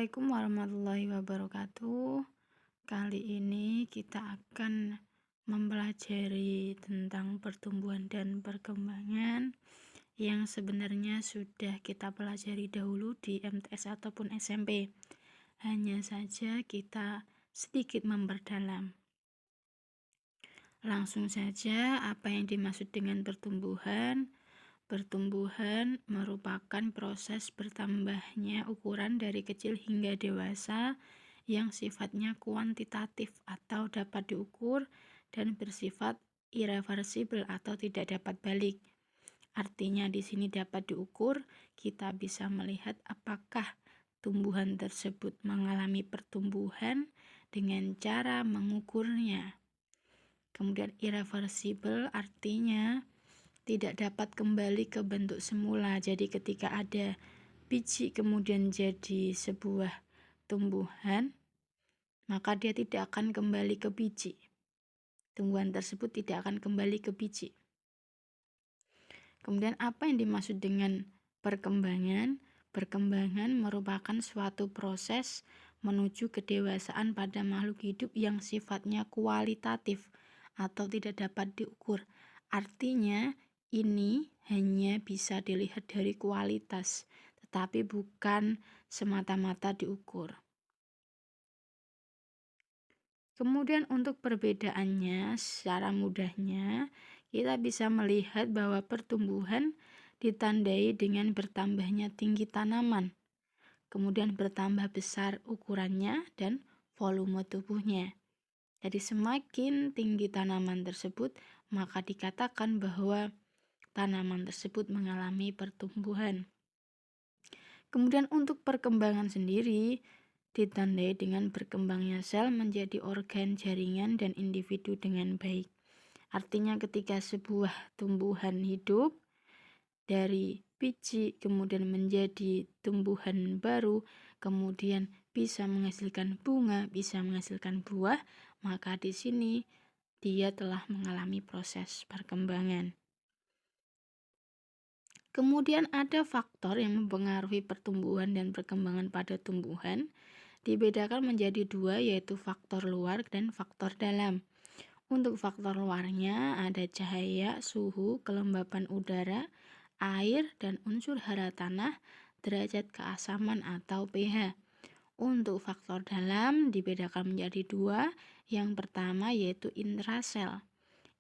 Assalamualaikum warahmatullahi wabarakatuh. Kali ini kita akan mempelajari tentang pertumbuhan dan perkembangan yang sebenarnya sudah kita pelajari dahulu di MTS ataupun SMP. Hanya saja kita sedikit memperdalam. Langsung saja, apa yang dimaksud dengan pertumbuhan? Pertumbuhan merupakan proses bertambahnya ukuran dari kecil hingga dewasa yang sifatnya kuantitatif atau dapat diukur dan bersifat irreversibel atau tidak dapat balik. Artinya di sini dapat diukur, kita bisa melihat apakah tumbuhan tersebut mengalami pertumbuhan dengan cara mengukurnya. Kemudian irreversibel artinya tidak dapat kembali ke bentuk semula. Jadi ketika ada biji kemudian jadi sebuah tumbuhan, maka dia tidak akan kembali ke biji. Tumbuhan tersebut tidak akan kembali ke biji. Kemudian apa yang dimaksud dengan perkembangan? Perkembangan merupakan suatu proses menuju kedewasaan pada makhluk hidup yang sifatnya kualitatif atau tidak dapat diukur. Artinya ini hanya bisa dilihat dari kualitas, tetapi bukan semata-mata diukur. Kemudian untuk perbedaannya, secara mudahnya kita bisa melihat bahwa pertumbuhan ditandai dengan bertambahnya tinggi tanaman, kemudian bertambah besar ukurannya dan volume tubuhnya. Jadi semakin tinggi tanaman tersebut, maka dikatakan bahwa tanaman tersebut mengalami pertumbuhan. Kemudian untuk perkembangan sendiri ditandai dengan berkembangnya sel menjadi organ, jaringan, dan individu dengan baik. Artinya ketika sebuah tumbuhan hidup dari biji kemudian menjadi tumbuhan baru, kemudian bisa menghasilkan bunga, bisa menghasilkan buah, maka di sini dia telah mengalami proses perkembangan. Kemudian ada faktor yang mempengaruhi pertumbuhan dan perkembangan pada tumbuhan, dibedakan menjadi dua, yaitu faktor luar dan faktor dalam. Untuk faktor luarnya ada cahaya, suhu, kelembapan udara, air, dan unsur hara tanah, derajat keasaman atau pH. Untuk faktor dalam dibedakan menjadi dua, yang pertama yaitu intrasel.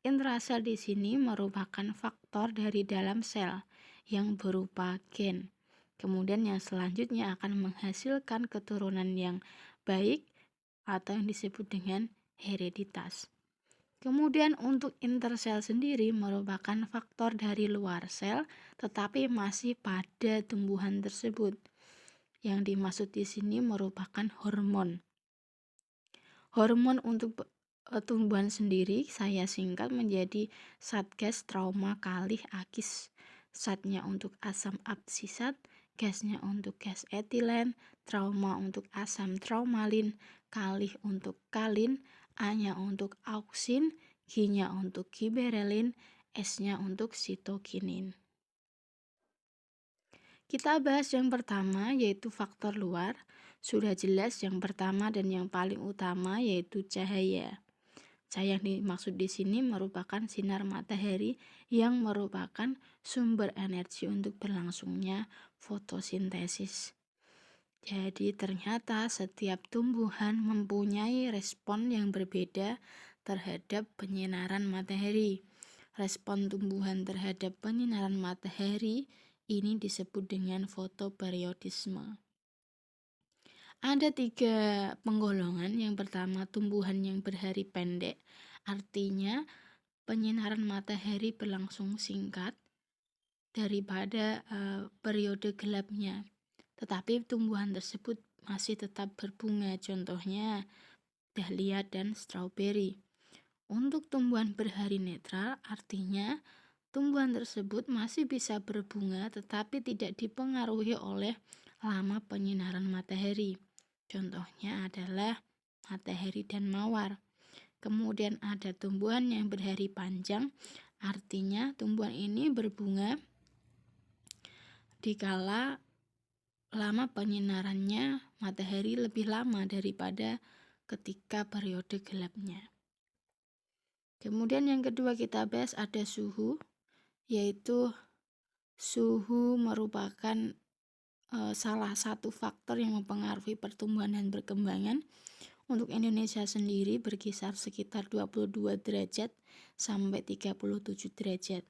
Intrasel di sini merupakan faktor dari dalam sel yang berupa gen. Kemudian yang selanjutnya akan menghasilkan keturunan yang baik atau yang disebut dengan hereditas. Kemudian untuk intersel sendiri merupakan faktor dari luar sel tetapi masih pada tumbuhan tersebut. Yang dimaksud di sini merupakan hormon. Hormon untuk tumbuhan sendiri saya singkat menjadi satgas trauma kalih akis. Satnya untuk asam absisat, gasnya untuk gas etilen, trauma untuk asam traumalin, kalih untuk kalin, A-nya untuk auksin, G-nya untuk giberelin, S-nya untuk sitokinin. Kita bahas yang pertama yaitu faktor luar. Sudah jelas yang pertama dan yang paling utama yaitu cahaya. Cahaya yang dimaksud di sini merupakan sinar matahari yang merupakan sumber energi untuk berlangsungnya fotosintesis. Jadi ternyata setiap tumbuhan mempunyai respon yang berbeda terhadap penyinaran matahari. Respon tumbuhan terhadap penyinaran matahari ini disebut dengan fotoperiodisme. Ada 3 penggolongan. Yang pertama tumbuhan yang berhari pendek, artinya penyinaran matahari berlangsung singkat daripada periode gelapnya. Tetapi tumbuhan tersebut masih tetap berbunga, contohnya dahlia dan strawberry. Untuk tumbuhan berhari netral, artinya tumbuhan tersebut masih bisa berbunga tetapi tidak dipengaruhi oleh lama penyinaran matahari. Contohnya adalah matahari dan mawar. Kemudian ada tumbuhan yang berhari panjang, artinya tumbuhan ini berbunga dikala lama penyinarannya matahari lebih lama daripada ketika periode gelapnya. Kemudian yang kedua kita bahas ada suhu, yaitu suhu merupakan salah satu faktor yang mempengaruhi pertumbuhan dan perkembangan. Untuk Indonesia sendiri berkisar sekitar 22 derajat sampai 37 derajat.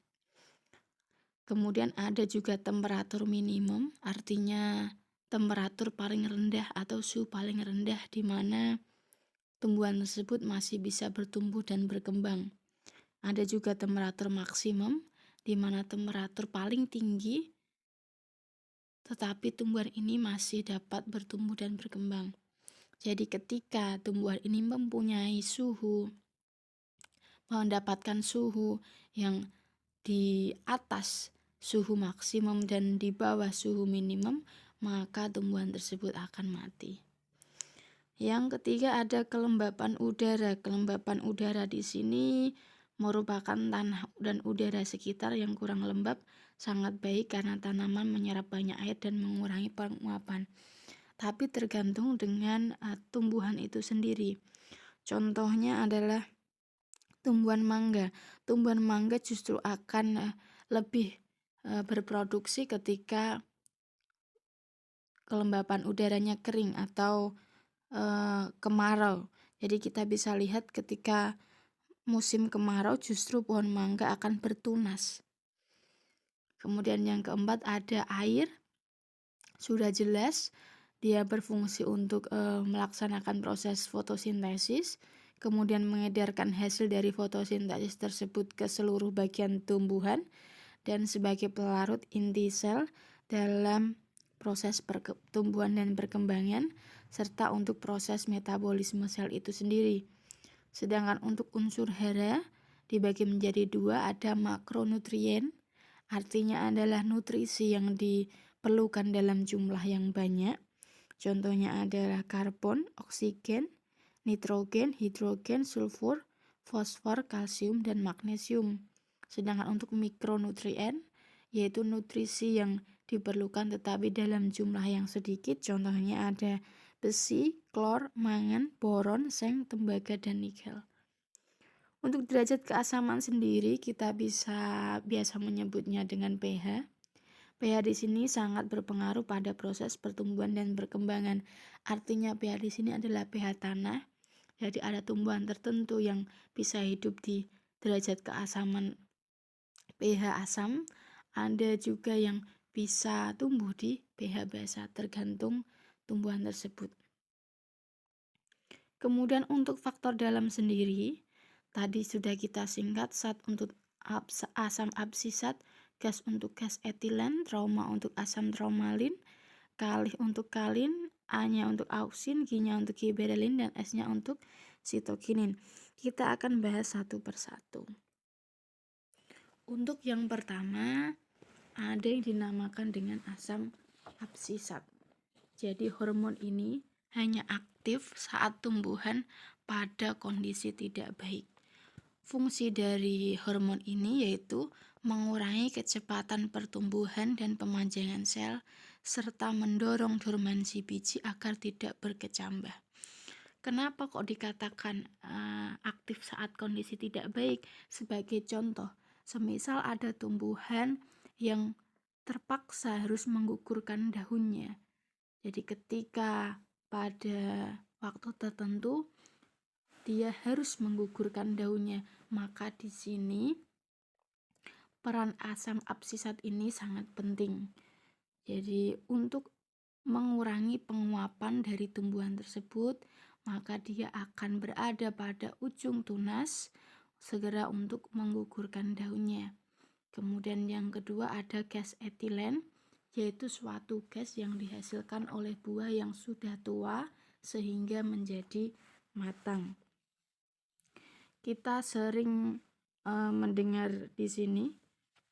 Kemudian ada juga temperatur minimum, artinya temperatur paling rendah atau suhu paling rendah di mana tumbuhan tersebut masih bisa bertumbuh dan berkembang. Ada juga temperatur maksimum, di mana temperatur paling tinggi tetapi tumbuhan ini masih dapat bertumbuh dan berkembang. Jadi ketika tumbuhan ini mendapatkan suhu yang di atas suhu maksimum dan di bawah suhu minimum, maka tumbuhan tersebut akan mati. Yang ketiga ada kelembapan udara. Kelembapan udara di sini merupakan tanah dan udara sekitar yang kurang lembab, sangat baik karena tanaman menyerap banyak air dan mengurangi penguapan. Tapi tergantung dengan tumbuhan itu sendiri. Contohnya adalah tumbuhan mangga. Tumbuhan mangga justru akan lebih berproduksi ketika kelembapan udaranya kering atau kemarau. Jadi kita bisa lihat ketika musim kemarau justru pohon mangga akan bertunas. Kemudian yang keempat ada air. Sudah jelas dia berfungsi untuk melaksanakan proses fotosintesis, kemudian mengedarkan hasil dari fotosintesis tersebut ke seluruh bagian tumbuhan dan sebagai pelarut inti sel dalam proses pertumbuhan dan perkembangan serta untuk proses metabolisme sel itu sendiri. Sedangkan untuk unsur hara dibagi menjadi dua, ada makronutrien, artinya adalah nutrisi yang diperlukan dalam jumlah yang banyak. Contohnya adalah karbon, oksigen, nitrogen, hidrogen, sulfur, fosfor, kalsium, dan magnesium. Sedangkan untuk mikronutrien, yaitu nutrisi yang diperlukan tetapi dalam jumlah yang sedikit, contohnya ada besi, klor, mangan, boron, seng, tembaga, dan nikel. Untuk derajat keasaman sendiri kita biasa menyebutnya dengan pH. pH di sini sangat berpengaruh pada proses pertumbuhan dan perkembangan. Artinya pH di sini adalah pH tanah. Jadi ada tumbuhan tertentu yang bisa hidup di derajat keasaman pH asam, ada juga yang bisa tumbuh di pH basa, tergantung tumbuhan tersebut. Kemudian untuk faktor dalam sendiri, tadi sudah kita singkat, zat untuk asam absisat, gas untuk gas etilen, trauma untuk asam traumalin, kalih untuk kalin, A-nya untuk auksin, G-nya untuk giberelin, dan S-nya untuk sitokinin. Kita akan bahas satu persatu. Untuk yang pertama, ada yang dinamakan dengan asam absisat. Jadi hormon ini hanya aktif saat tumbuhan pada kondisi tidak baik. Fungsi dari hormon ini yaitu mengurangi kecepatan pertumbuhan dan pemanjangan sel serta mendorong dormansi biji agar tidak berkecambah. Kenapa kok dikatakan aktif saat kondisi tidak baik? Sebagai contoh, semisal ada tumbuhan yang terpaksa harus menggugurkan daunnya. Jadi ketika pada waktu tertentu dia harus menggugurkan daunnya, maka di sini peran asam absisat ini sangat penting. Jadi untuk mengurangi penguapan dari tumbuhan tersebut, maka dia akan berada pada ujung tunas segera untuk menggugurkan daunnya. Kemudian yang kedua ada gas etilen, yaitu suatu gas yang dihasilkan oleh buah yang sudah tua sehingga menjadi matang. Kita sering mendengar di sini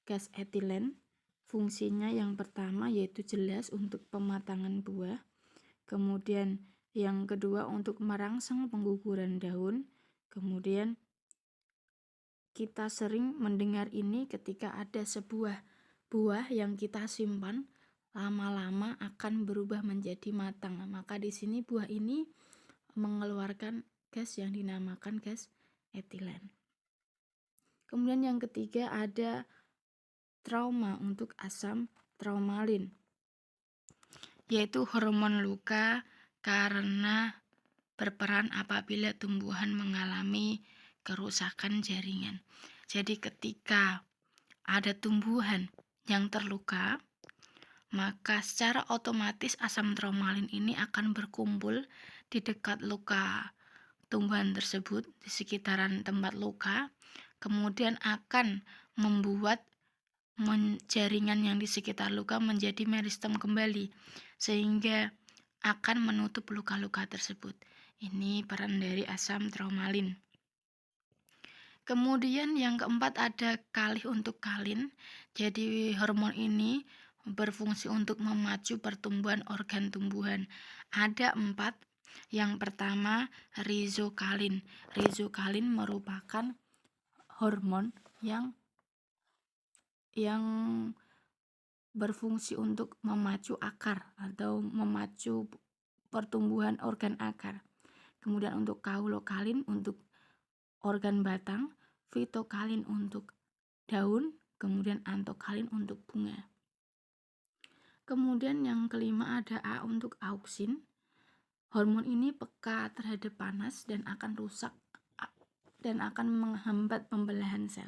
gas etilen. Fungsinya yang pertama yaitu jelas untuk pematangan buah. Kemudian yang kedua untuk merangsang pengguguran daun. Kemudian kita sering mendengar ini ketika ada sebuah buah yang kita simpan lama-lama akan berubah menjadi matang. Maka di sini buah ini mengeluarkan gas yang dinamakan gas etilen. Kemudian yang ketiga ada trauma untuk asam traumalin, yaitu hormon luka karena berperan apabila tumbuhan mengalami kerusakan jaringan. Jadi ketika ada tumbuhan yang terluka, maka secara otomatis asam traumalin ini akan berkumpul di dekat luka tumbuhan tersebut, di sekitaran tempat luka, kemudian akan membuat jaringan yang di sekitar luka menjadi meristem kembali, sehingga akan menutup luka-luka tersebut. Ini peran dari asam traumalin. Kemudian yang keempat ada kalih untuk kalin. Jadi hormon ini berfungsi untuk memacu pertumbuhan organ tumbuhan. Ada 4. Yang pertama rizokalin. Rizokalin merupakan hormon yang berfungsi untuk memacu akar atau memacu pertumbuhan organ akar. Kemudian untuk kaulokalin untuk organ batang, fitokalin untuk daun, kemudian antokalin untuk bunga. Kemudian yang kelima ada A untuk auksin. Hormon ini peka terhadap panas dan akan rusak dan akan menghambat pembelahan sel.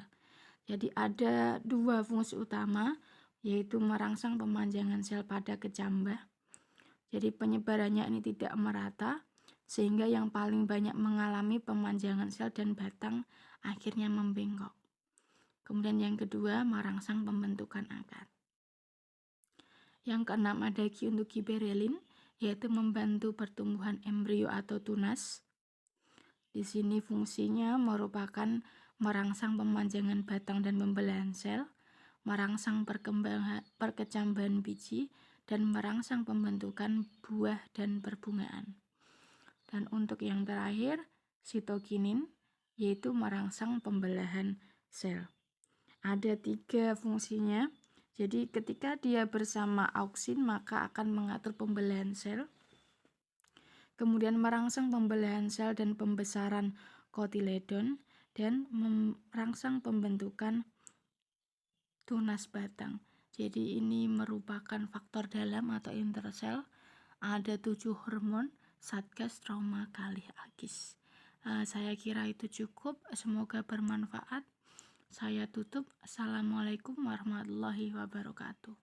Jadi ada 2 fungsi utama, yaitu merangsang pemanjangan sel pada kecambah. Jadi penyebarannya ini tidak merata, sehingga yang paling banyak mengalami pemanjangan sel dan batang akhirnya membengkok. Kemudian yang kedua, merangsang pembentukan akar. Yang keenam ada Q untuk giberellin, yaitu membantu pertumbuhan embrio atau tunas. Di sini fungsinya merupakan merangsang pemanjangan batang dan pembelahan sel, merangsang perkecambahan biji, dan merangsang pembentukan buah dan perbungaan. Dan untuk yang terakhir, sitokinin, yaitu merangsang pembelahan sel. Ada 3 fungsinya. Jadi ketika dia bersama auksin maka akan mengatur pembelahan sel, kemudian merangsang pembelahan sel dan pembesaran kotiledon, dan merangsang pembentukan tunas batang. Jadi ini merupakan faktor dalam atau intersel. Ada 7 hormon satgas trauma kalih agis. Saya kira itu cukup. Semoga bermanfaat. Saya tutup. Assalamualaikum warahmatullahi wabarakatuh.